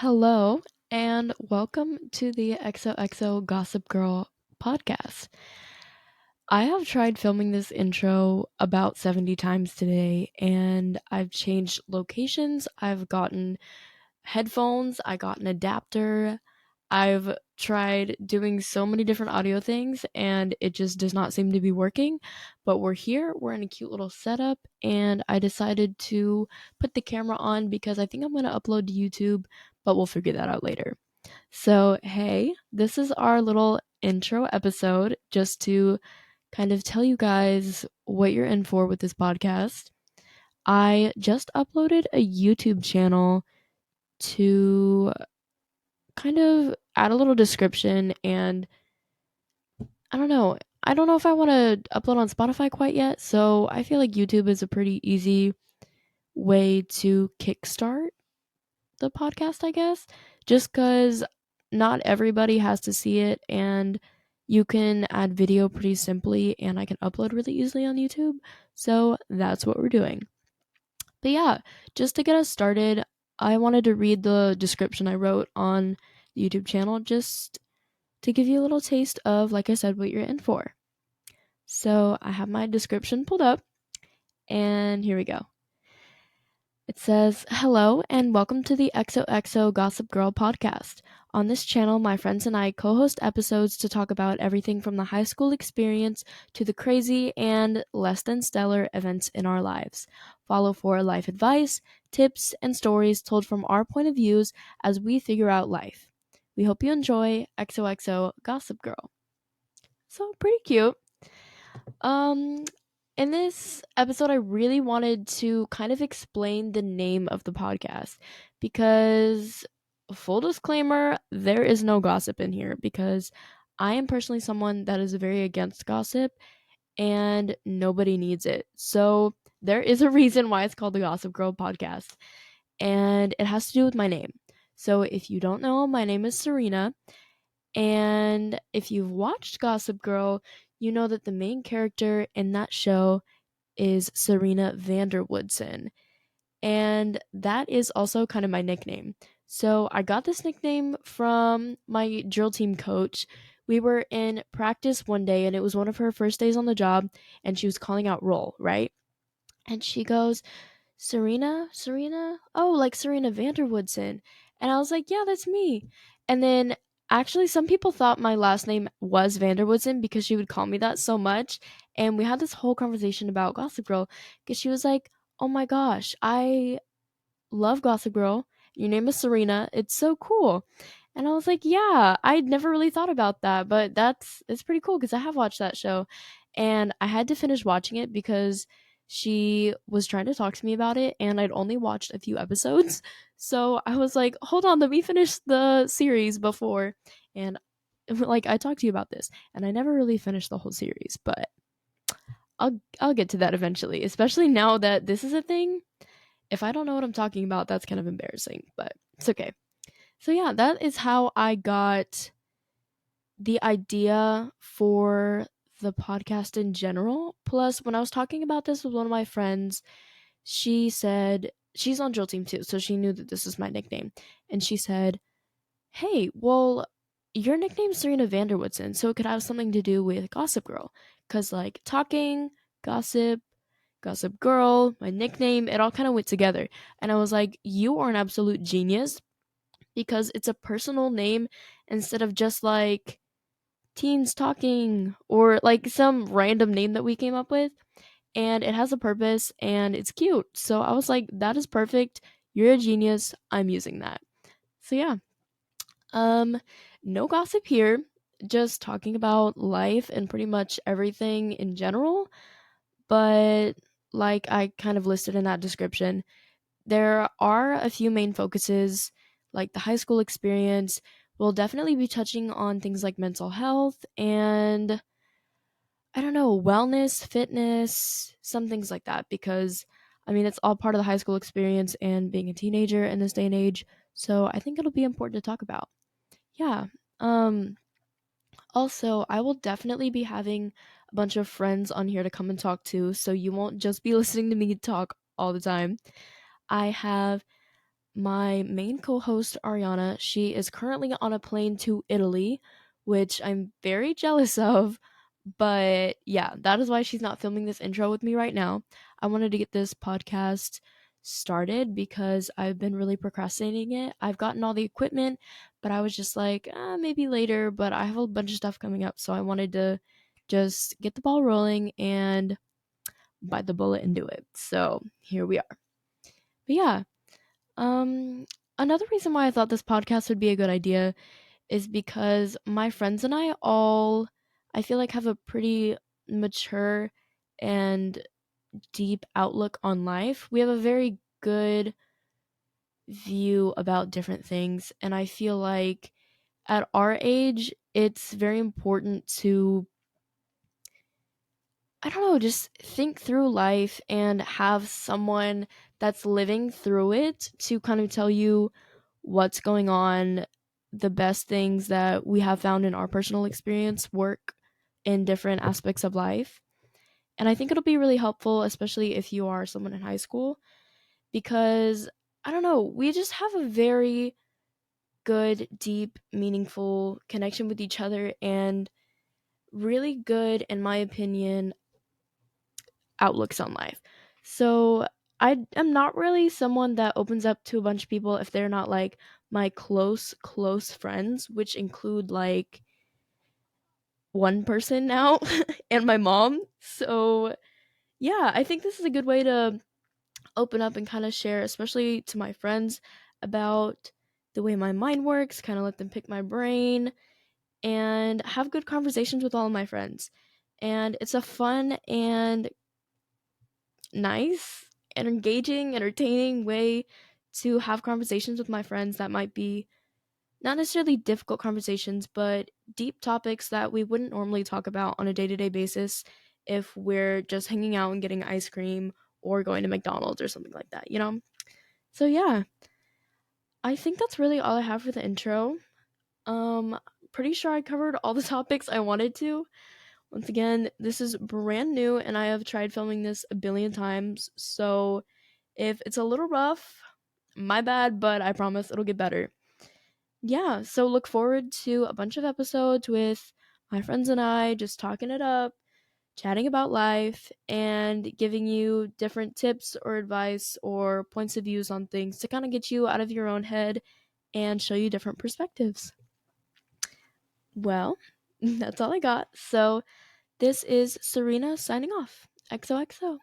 Hello, and welcome to the XOXO Gossip Girl podcast. I have tried filming this intro about 70 times today, and I've changed locations. I've gotten headphones, I got an adapter. I've tried doing so many different audio things, and it just does not seem to be working. But we're here, we're in a cute little setup, and I decided to put the camera on because I think I'm going to upload to YouTube, but we'll figure that out later. So, hey, this is our little intro episode just to kind of tell you guys what you're in for with this podcast. I just uploaded a YouTube channel to kind of add a little description, and I don't know. I don't know if I want to upload on Spotify quite yet, so I feel like YouTube is a pretty easy way to kickstart the podcast, I guess, just because not everybody has to see it, and you can add video pretty simply, and I can upload really easily on YouTube. So that's what we're doing. But yeah, just to get us started, I wanted to read the description I wrote on the YouTube channel just to give you a little taste of, like I said, what you're in for. So I have my description pulled up, and here we go. It says, "Hello and welcome to the XOXO Gossip Girl podcast. On this channel, my friends and I co host episodes to talk about everything from the high school experience to the crazy and less than stellar events in our lives. Follow for life advice, tips, and stories told from our point of views as we figure out life. We hope you enjoy XOXO Gossip Girl." So, pretty cute. Um, in this episode, I really wanted to kind of explain the name of the podcast because, full disclaimer, there is no gossip in here because I am personally someone that is very against gossip and nobody needs it. So, there is a reason why it's called the Gossip Girl podcast, and it has to do with my name. So, if you don't know, my name is Cerina, and if you've watched Gossip Girl, you know that the main character in that show is Cerina Vanderwoodson. And that is also kind of my nickname. So I got this nickname from my drill team coach. We were in practice one day, and it was one of her first days on the job, and she was calling out roll, right? And she goes, Serena? Oh, like Serena Vanderwoodson. And I was like, yeah, that's me. And then actually, some people thought my last name was Vanderwoodson because she would call me that so much. And we had this whole conversation about Gossip Girl because she was like, oh my gosh, I love Gossip Girl. Your name is Serena. It's so cool. And I was like, yeah, I'd never really thought about that, but it's pretty cool because I have watched that show, and I had to finish watching it because she was trying to talk to me about it, and I'd only watched a few episodes. So I was like, hold on, let me finish the series before. And like, I talked to you about this, and I never really finished the whole series, but I'll get to that eventually, especially now that this is a thing. If I don't know what I'm talking about, that's kind of embarrassing, but it's okay. So yeah, that is how I got the idea for the podcast in general. Plus, when I was talking about this with one of my friends, she said she's on drill team too, so she knew that this is my nickname. And she said, "Hey, well, your nickname's Serena Vanderwoodson, so it could have something to do with Gossip Girl. Because, like, talking, gossip, Gossip Girl, my nickname, it all kind of went together." And I was like, you are an absolute genius because it's a personal name instead of just like teens talking or like some random name that we came up with. And it has a purpose and it's cute. So I was like, that is perfect. You're a genius. I'm using that. So yeah. Um, no gossip here. Just talking about life and pretty much everything in general. But like I kind of listed in that description, there are a few main focuses, like the high school experience. We'll definitely be touching on things like mental health and, I don't know, wellness, fitness, some things like that, because I mean, it's all part of the high school experience and being a teenager in this day and age. So I think it'll be important to talk about. Yeah. Um, Also, I will definitely be having a bunch of friends on here to come and talk to, so you won't just be listening to me talk all the time. I have my main co host, Ariana, she is currently on a plane to Italy, which I'm very jealous of. But yeah, that is why she's not filming this intro with me right now. I wanted to get this podcast started because I've been really procrastinating it. I've gotten all the equipment, but I was just like, maybe later. But I have a bunch of stuff coming up, so I wanted to just get the ball rolling and bite the bullet and do it. So here we are. But yeah, um, another reason why I thought this podcast would be a good idea is because my friends and I all, I feel like, have a pretty mature and deep outlook on life. We have a very good view about different things, and I feel like at our age, it's very important to, I don't know, just think through life and have someone that's living through it to kind of tell you what's going on, the best things that we have found in our personal experience work in different aspects of life. And I think it'll be really helpful, especially if you are someone in high school, because I don't know, we just have a very good, deep, meaningful connection with each other and really good, in my opinion, outlooks on life. So I am not really someone that opens up to a bunch of people if they're not like my close friends, which include like one person now and my mom. So yeah, I think this is a good way to open up and kind of share, especially to my friends, about the way my mind works, kind of let them pick my brain and have good conversations with all of my friends. And it's a fun and nice and engaging, entertaining way to have conversations with my friends that might be not necessarily difficult conversations, but deep topics that we wouldn't normally talk about on a day to day basis if we're just hanging out and getting ice cream or going to McDonald's or something like that, you know? So, yeah, I think that's really all I have for the intro. Pretty sure I covered all the topics I wanted to. Once again, this is brand new and I have tried filming this a billion times. So if it's a little rough, my bad, but I promise it'll get better. Yeah, so look forward to a bunch of episodes with my friends and I just talking it up, chatting about life, and giving you different tips or advice or points of views on things to kind of get you out of your own head and show you different perspectives. Well, that's all I got. So this is Cerina signing off. XOXO.